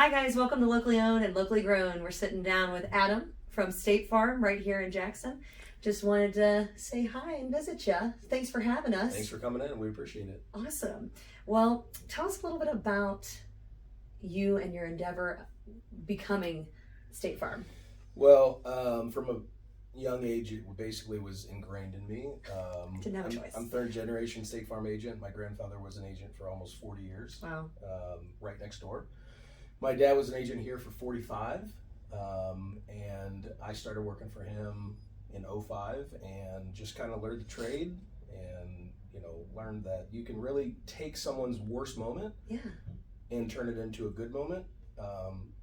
Hi guys, welcome to Locally Owned and Locally Grown. We're sitting down with Adam from State Farm right here in Jackson. Just wanted to say hi and visit you. Thanks for having us. Thanks for coming in. We appreciate it. Awesome. Well, tell us a little bit about you and your endeavor becoming State Farm. Well, from a young age, it basically was ingrained in me. Didn't have a choice. I'm third generation State Farm agent. My grandfather was an agent for almost 40 years. Wow. Right next door. My dad was an agent here for 45, and I started working for him in 05 and just kind of learned the trade and, learned that you can really take someone's worst moment and turn it into a good moment.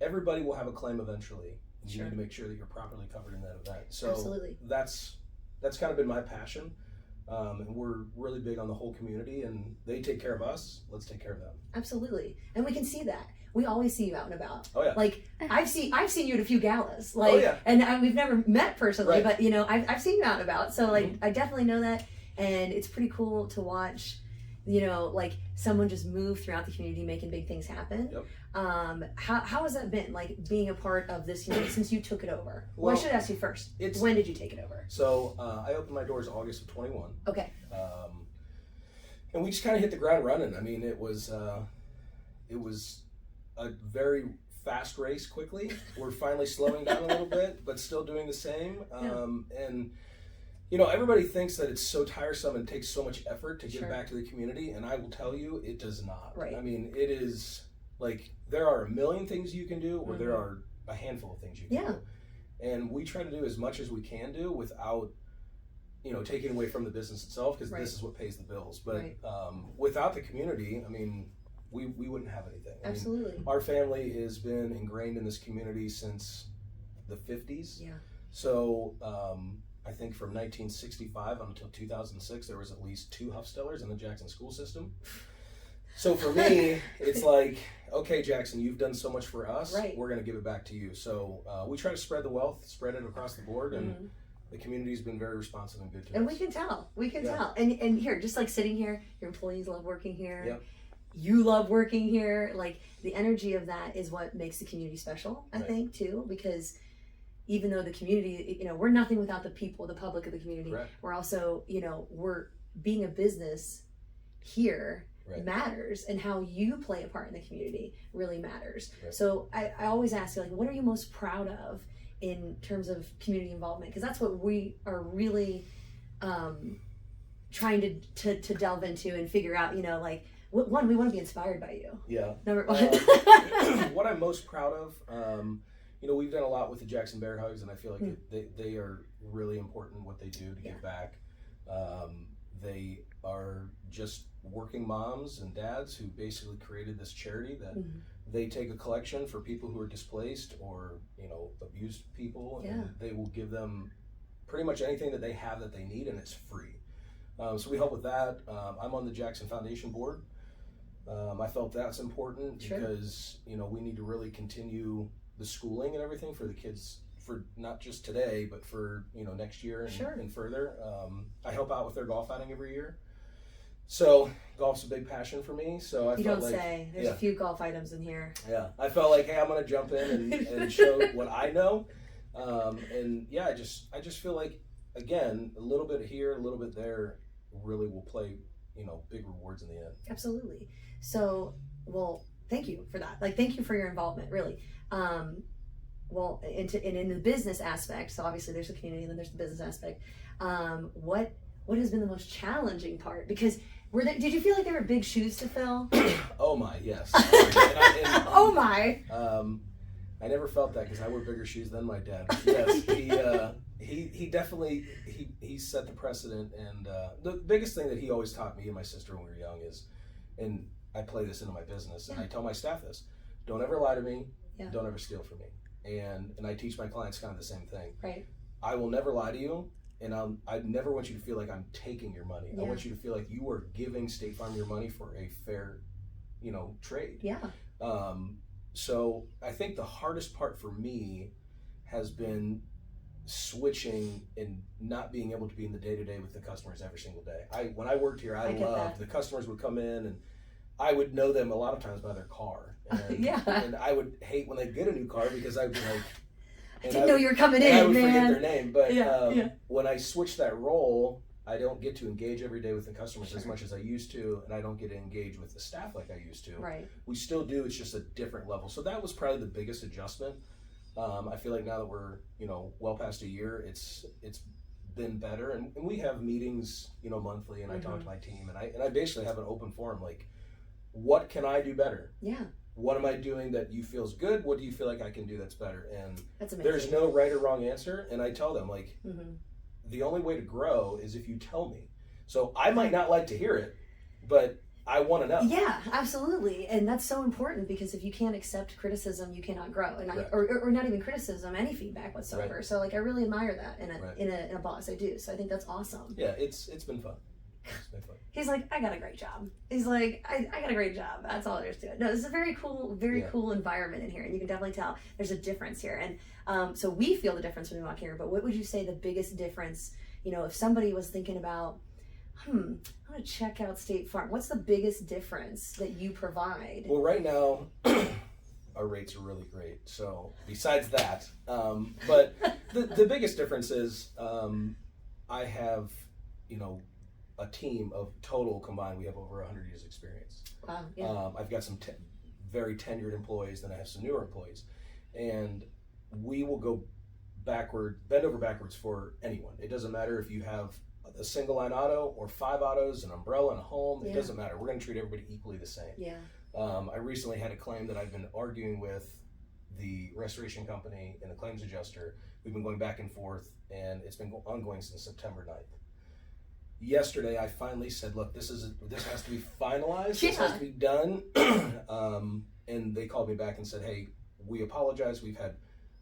Everybody will have a claim eventually. You need to make sure that you're properly covered in that event. So Absolutely. That's kind of been my passion. And we're really big on the whole community, and they take care of us. Let's take care of them. Absolutely. And we can see that. We always see you out and about. Oh yeah. Like I've seen you at a few galas. Like, oh yeah. And we've never met personally, Right. but I've seen you out and about. So like I definitely know that, and it's pretty cool to watch. Like someone just move throughout the community, making big things happen. Yep. How has that been, like being a part of this unit since you took it over? Well, I should ask you first. When did you take it over? So I opened my doors August of 21. Okay. And we just kind of hit the ground running. I mean, it was a very fast race quickly. We're finally slowing down a little bit, but still doing the same. And everybody thinks that it's so tiresome and takes so much effort to give back to the community, and I will tell you, it does not. Right. I mean, it is like there are a million things you can do, or there are a handful of things you can do. And we try to do as much as we can do without, taking away from the business itself, because this is what pays the bills. But without the community, I mean, we wouldn't have anything. Absolutely. I mean, our family has been ingrained in this community since the 50s. Yeah. So I think from 1965 until 2006, there was at least 2 Hufstettlers in the Jackson school system. So for me, it's like, okay, Jackson, you've done so much for us. Right. We're going to give it back to you. So we try to spread the wealth, spread it across the board, and the community's been very responsive and good to us. And we can tell. And here, just like sitting here, your employees love working here. Yep. You love working here. Like the energy of that is what makes the community special, I think, too, because even though the community, we're nothing without the people, the public of the community. Right. We're also, we're being a business here matters, and how you play a part in the community really matters. Right. So I always ask you, like, what are you most proud of in terms of community involvement? Because that's what we are really trying to delve into and figure out, like, one, we want to be inspired by you. Yeah. Number one. What I'm most proud of, we've done a lot with the Jackson Bear Hugs, and I feel like they are really important what they do to give back. They are just working moms and dads who basically created this charity that they take a collection for people who are displaced or, abused people, and they will give them pretty much anything that they have that they need, and it's free. So we help with that. I'm on the Jackson Foundation board. I felt that's important because, we need to really continue the schooling and everything for the kids, for not just today, but for, next year and further. I help out with their golf outing every year. So golf's a big passion for me. So you don't say. There's a few golf items in here. Yeah, I felt like, hey, I'm going to jump in and show what I know. I just feel like, again, a little bit here, a little bit there, really will play, big rewards in the end. Absolutely. So, well, thank you for that. Like, thank you for your involvement, really. In the business aspect, so obviously there's the community and then there's the business aspect. What has been the most challenging part? Because did you feel like there were big shoes to fill? Oh my, yes. Oh my. I never felt that because I wear bigger shoes than my dad. Yes, he definitely he set the precedent, and the biggest thing that he always taught me and my sister when we were young is, and I play this into my business, and I tell my staff this: don't ever lie to me, don't ever steal from me, and I teach my clients kind of the same thing. Right. I will never lie to you, and I never want you to feel like I'm taking your money. I want you to feel like you are giving State Farm your money for a fair, trade. Yeah. So I think the hardest part for me has been switching and not being able to be in the day-to-day with the customers every single day. When I worked here, I loved the customers would come in, and I would know them a lot of times by their car. And, and I would hate when they get a new car because I'd be like, I didn't know you were coming in, I would man. forget their name. But when I switch that role, I don't get to engage every day with the customers as much as I used to, and I don't get to engage with the staff like I used to. Right. We still do, it's just a different level. So that was probably the biggest adjustment. I feel like now that we're, well past a year, it's been better, and we have meetings, monthly, and I talk to my team, and I basically have an open forum, like, what can I do better? Yeah. What am I doing that you feel is good? What do you feel like I can do that's better? And that's amazing. There's no right or wrong answer, and I tell them, like, the only way to grow is if you tell me. So I might not like to hear it, but I want to know. Yeah, absolutely. And that's so important, because if you can't accept criticism, you cannot grow. And or not even criticism, any feedback whatsoever. Right. So like, I really admire that in a boss. I do. So I think that's awesome. Yeah, it's been fun. It's been fun. He's like, I got a great job. He's like, I got a great job. That's all there is to it. No, this is a very cool environment in here, and you can definitely tell there's a difference here. And so we feel the difference when we walk here. But what would you say the biggest difference? If somebody was thinking about, I'm going to check out State Farm. What's the biggest difference that you provide? Well, right now, our rates are really great. So besides that, but the biggest difference is I have, a team of total combined. We have over 100 years experience. Wow. Yeah. I've got some very tenured employees, then I have some newer employees. And we will bend over backwards for anyone. It doesn't matter if you have a single line auto or 5 autos, an umbrella, and a home. It doesn't matter. We're going to treat everybody equally the same. Yeah. I recently had a claim that I've been arguing with the restoration company and the claims adjuster. We've been going back and forth, and it's been ongoing since September 9th. Yesterday, I finally said, look, this has to be finalized. This has to be done. And they called me back and said, hey, we apologize. We've had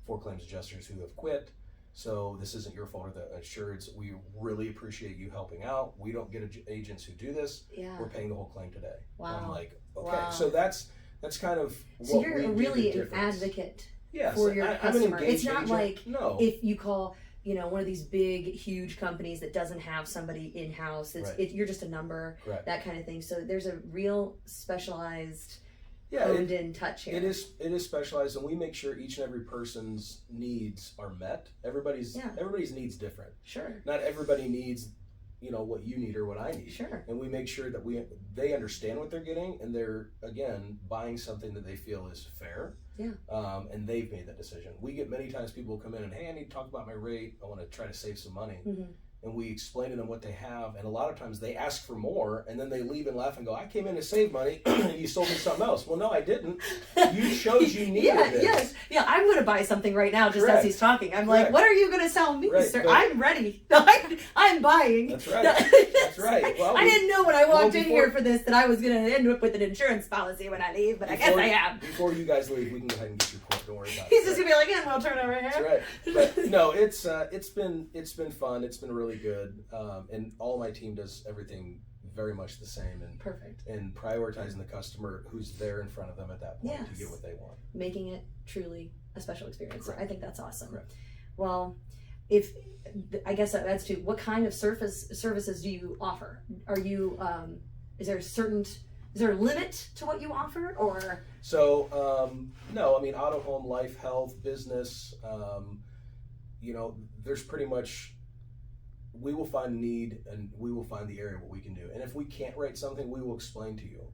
4 claims adjusters who have quit. So this isn't your fault or the insured's. We really appreciate you helping out. We don't get agents who do this. Yeah. We're paying the whole claim today. Wow. I'm like, okay. Wow. So that's kind of what so you're we really do an advocate yes, for your customer. It's not agent. like no. if you call one of these big, huge companies that doesn't have somebody in-house. You're just a number, that kind of thing. So there's a real specialized, honed in touch here. It is specialized, and we make sure each and every person's needs are met. Everybody's needs different. Sure. Not everybody needs, what you need or what I need. Sure. And we make sure that they understand what they're getting, and they're, again, buying something that they feel is fair. Yeah. And they've made that decision. We get many times people come in and, hey, I need to talk about my rate. I want to try to save some money. And we explain to them what they have, and a lot of times they ask for more, and then they leave and laugh and go, I came in to save money, and you sold me something else. Well, no, I didn't. You chose you needed it. Yes. Yeah, I'm going to buy something right now just as he's talking. I'm like, what are you going to sell me, sir? I'm ready. I'm buying. That's right. That's right. Well, I didn't know when I walked in here for this that I was going to end up with an insurance policy when I leave, but I guess I am. Before you guys leave, we can go ahead and get your quote. Don't worry about it. He's just going to be like, yeah, we'll turn over here. That's right. But no, it's been fun. It's been really good. And all my team does everything very much the same, and perfect, and prioritizing the customer who's there in front of them at that point to get what they want, making it truly a special experience. So I think that's awesome. Correct. Well, I guess that adds to what kind of services do you offer? Are you is there a limit to what you offer, or? So no, I mean, auto, home, life, health, business. There's pretty much. We will find a need, and we will find the area what we can do. And if we can't write something, we will explain to you.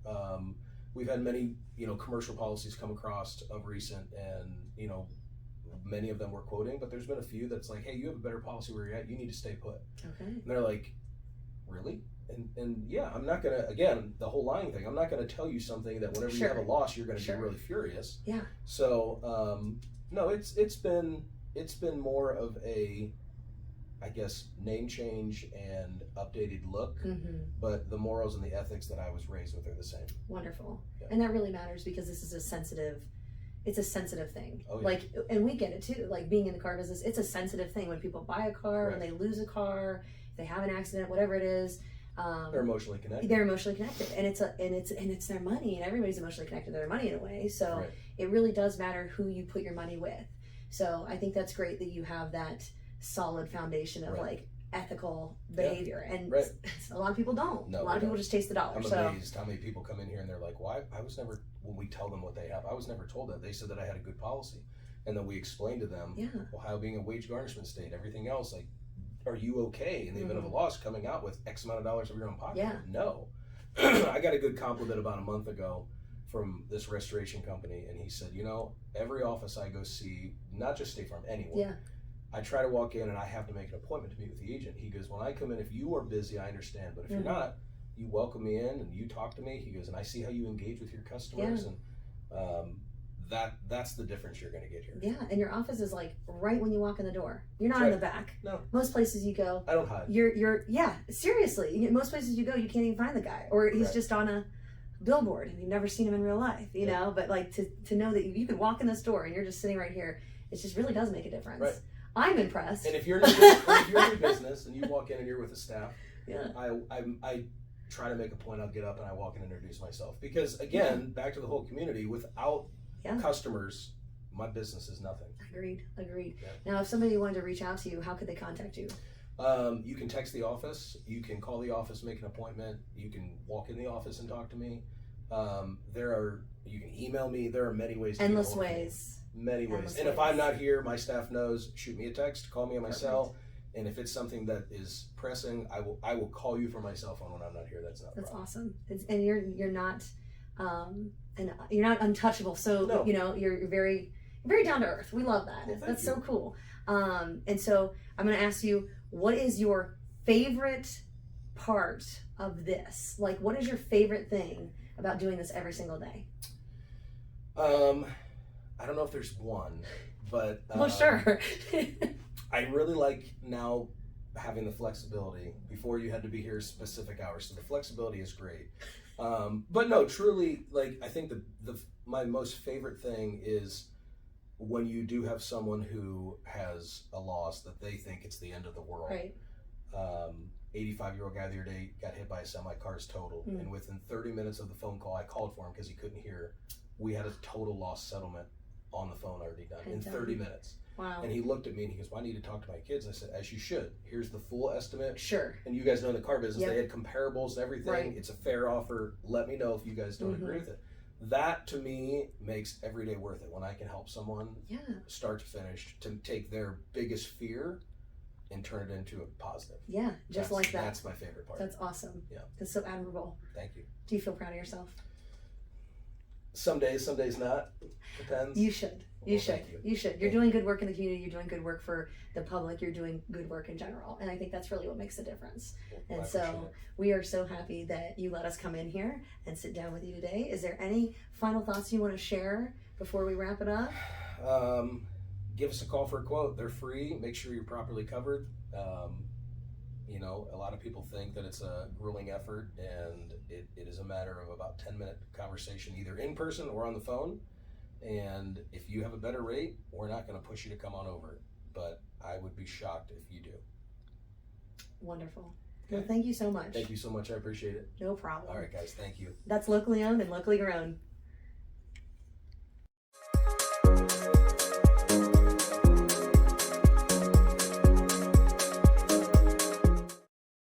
We've had many, commercial policies come across of recent, and many of them we're quoting, but there's been a few that's like, hey, you have a better policy where you're at. You need to stay put. Okay. And they're like, really? And yeah, I'm not gonna. Again, the whole lying thing. I'm not gonna tell you something that whenever you have a loss, you're gonna be really furious. Yeah. So no, it's been more of a, I guess, name change and updated look, but the morals and the ethics that I was raised with are the same. Wonderful. Yeah. And that really matters, because this is a sensitive thing. Oh, yeah. Like, and we get it too, like being in the car business, it's a sensitive thing when people buy a car, when they lose a car, if they have an accident, whatever it is. They're emotionally connected. And it's their money, and everybody's emotionally connected to their money in a way. So it really does matter who you put your money with. So I think that's great that you have that solid foundation of like, ethical behavior, and right. a lot of people don't. No, a lot of people just taste the dollar. I'm so amazed how many people come in here and they're like, "Why? I was never." When we tell them what they have, I was never told that. They said that I had a good policy, and then we explained to them, yeah, Ohio being a wage garnishment state, everything else, like, are you okay in the event of a loss coming out with X amount of dollars of your own pocket? Yeah. No. I got a good compliment about a month ago from this restoration company, and he said, you know, every office I go see, not just State Farm, anyone, yeah, I try to walk in and I have to make an appointment to meet with the agent. He goes, when I come in, if you are busy, I understand, but if you're not, you welcome me in and you talk to me. He goes, and I see how you engage with your customers, and that's the difference you're going to get here. Yeah, and your office is like right when you walk in the door. You're not Right. in the back. No. Most places you go, I don't hide. You're yeah, seriously. Most places you go, you can't even find the guy, or he's Right. just on a billboard and you've never seen him in real life, you know. But like to know that you could walk in this door and you're just sitting right here, it just really does make a difference. Right. I'm impressed. And if you're new business and you walk in and you're with the staff, yeah, I try to make a point. I'll get up and I walk in and introduce myself, because again, back to the whole community. Without customers, my business is nothing. Agreed. Yeah. Now, if somebody wanted to reach out to you, how could they contact you? You can text the office. You can call the office, make an appointment. You can walk in the office and talk to me. You can email me. There are many ways. Endless ways. Many ways. Endless And if ways. I'm not here, my staff knows. Shoot me a text. Call me on my cell. And if it's something that is pressing, I will call you from my cell phone when I'm not here. That's not a That's problem. awesome. And you're not and you're not untouchable. So No. you know you're very down to earth. We love that. Well, That's thank so cool. And so I'm going to ask you, what is your favorite part of this? Like, what is your favorite thing about doing this every single day? I don't know if there's one, but Well, sure. I really like now having the flexibility. Before, you had to be here specific hours, so the flexibility is great. But no, truly, like, I think my most favorite thing is when you do have someone who has a loss that they think it's the end of the world. Right. 85-year-old guy the other day got hit by a semi, car's totaled, and within 30 minutes of the phone call, I called for him because he couldn't hear. We had a total loss settlement on the phone already done in 30 minutes. Wow. And he looked at me and he goes, well, I need to talk to my kids. I said, as you should. Here's the full estimate. Sure. And you guys know in the car business, they had comparables and everything. Right. It's a fair offer. Let me know if you guys don't agree with it. That, to me, makes every day worth it when I can help someone start to finish to take their biggest fear and turn it into a positive. Yeah, just like that. That's my favorite part. That's awesome. Yeah. That's so admirable. Thank you. Do you feel proud of yourself? Some days not. Depends. You should. Well, thank you. You should. You're doing good work in the community. You're doing good work for the public. You're doing good work in general. And I think that's really what makes the difference. Well, and so we are so happy that you let us come in here and sit down with you today. Is there any final thoughts you want to share before we wrap it up? Give us a call for a quote. They're free. Make sure you're properly covered. You know, a lot of people think that it's a grueling effort, and it is a matter of about 10-minute conversation, either in person or on the phone. And if you have a better rate, we're not going to push you to come on over, but I would be shocked if you do. Wonderful. Okay. Well, thank you so much. Thank you so much. I appreciate it. No problem. All right, guys. Thank you. That's locally owned and locally grown.